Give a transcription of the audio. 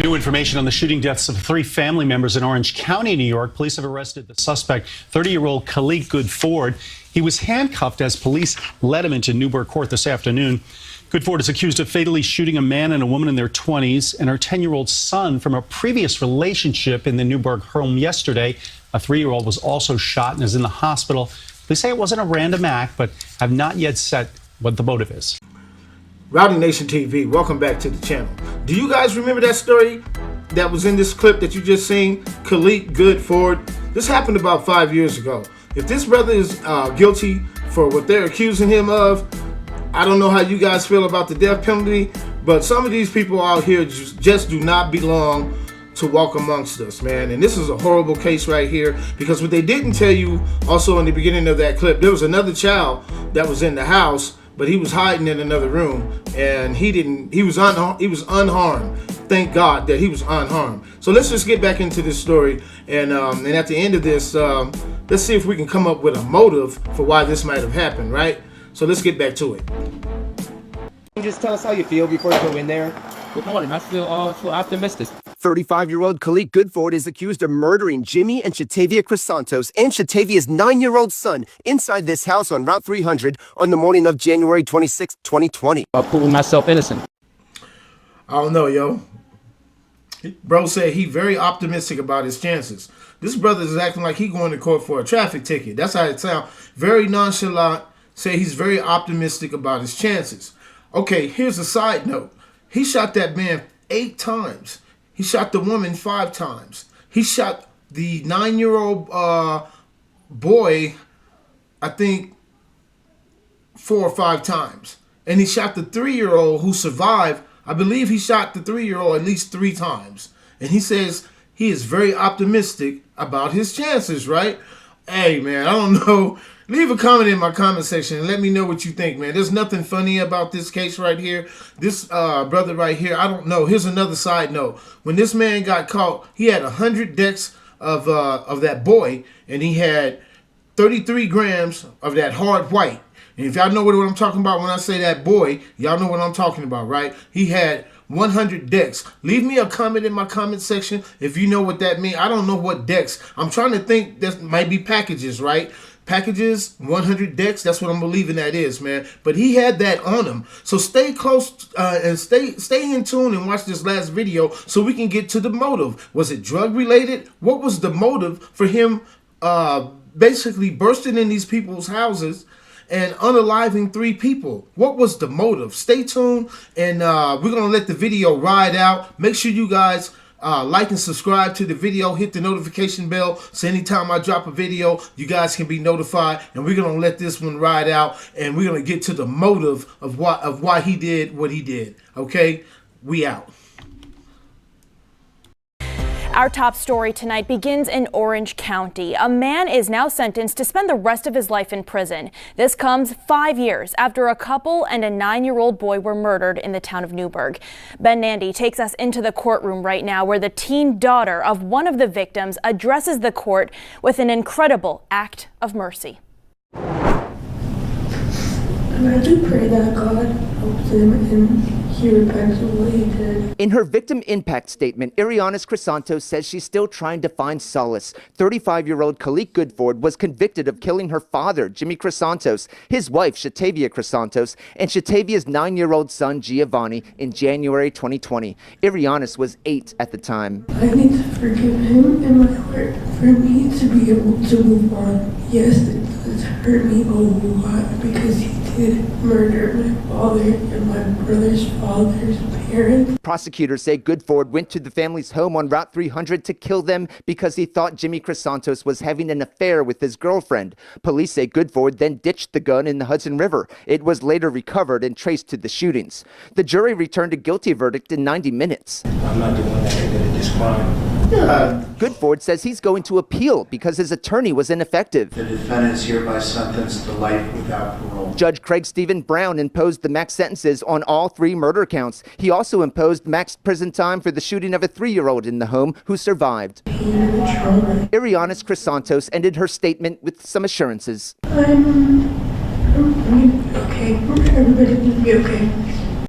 New information on the shooting deaths of 3 family members in Orange County, New York. Police have arrested the suspect, 30-year-old KALIEK Goode. He was handcuffed as police led him into Newburgh Court this afternoon. Goode is accused of fatally shooting a man and a woman in their 20s and her 10-year-old son from a previous relationship in the Newburgh home yesterday. A 3-year-old was also shot and is in the hospital. They say it wasn't a random act, but have not yet said what the motive is. Rowdy Nation TV, welcome back to the channel. Do you guys remember that story that was in this clip that you just seen? KALIEK Goode. This happened about 5 years ago. If this brother is guilty for what they're accusing him of, I don't know how you guys feel about the death penalty, but some of these people out here just do not belong to walk amongst us, man. And this is a horrible case right here, because what they didn't tell you also in the beginning of that clip, there was another child that was in the house, but he was hiding in another room, and he was unharmed. Thank God that he was unharmed. So let's just get back into this story, and at the end of this, let's see if we can come up with a motive for why this might have happened, right? So let's get back to it. Just tell us how you feel before you go in there. Good morning. I feel optimistic. 35-year-old KALIEK Goode is accused of murdering Jimmy and Shatavia Crisantos and Shatavia's 9-year-old son inside this house on Route 300 on the morning of January 26, 2020. I'm proving myself innocent. I don't know, yo. Bro said he very optimistic about his chances. This brother is acting like he going to court for a traffic ticket. That's how it sounds. Very nonchalant. Say he's very optimistic about his chances. Okay, here's a side note. He shot that man 8 times. He shot the woman 5 times. He shot the 9-year-old boy, I think, 4 or 5 times. And he shot the 3-year-old who survived. I believe he shot the 3-year-old at least 3 times. And he says he is very optimistic about his chances, right? Hey, man, I don't know. Leave a comment in my comment section and let me know what you think, man. There's nothing funny about this case right here. This brother right here, I don't know. Here's another side note. When this man got caught, he had 100 decks of that boy, and he had 33 grams of that hard white. And if y'all know what I'm talking about when I say that boy, y'all know what I'm talking about, right? He had 100 decks. Leave me a comment in my comment section if you know what that means. I don't know what decks. I'm trying to think. That might be packages, right? Packages, 100 decks. That's what I'm believing that is, man. But he had that on him. So stay close and stay in tune and watch this last video so we can get to the motive. Was it drug related? What was the motive for him basically bursting in these people's houses and unaliving 3 people? What was the motive? Stay tuned, and we're going to let the video ride out. Make sure you guys like and subscribe to the video. Hit the notification bell so anytime I drop a video, you guys can be notified. And we're going to let this one ride out, and we're going to get to the motive of why he did what he did. Okay? We out. Our top story tonight begins in Orange County. A man is now sentenced to spend the rest of his life in prison. This comes 5 years after a couple and a 9-year-old boy were murdered in the town of Newburgh. Ben Nandy takes us into the courtroom right now, where the teen daughter of one of the victims addresses the court with an incredible act of mercy. And I do pray that God helps him and he repents of what he did. In her victim impact statement, Arianis Crisantos says she's still trying to find solace. 35-year-old KALIEK Goode was convicted of killing her father, Jimmy Crisantos, his wife, Shatavia Crisantos, and Shatavia's 9-year-old son, Giovanni, in January 2020. Arianis was 8 at the time. I need to forgive him in my heart for me to be able to move on. Yes, it does hurt me a lot because he did murder my father and my brother's father's parents. Prosecutors say Goode went to the family's home on Route 300 to kill them because he thought Jimmy Crisantos was having an affair with his girlfriend. Police say Goode then ditched the gun in the Hudson River. It was later recovered and traced to the shootings. The jury returned a guilty verdict in 90 minutes. I'm not the one that committed this crime. Goode says he's going to appeal because his attorney was ineffective. The defendant is hereby sentenced to life without parole. Judge Craig Stephen Brown imposed the max sentences on all 3 murder counts. He also imposed max prison time for the shooting of a 3-year-old in the home who survived. Arianis Crisantos ended her statement with some assurances. I'm okay. Everybody will be okay.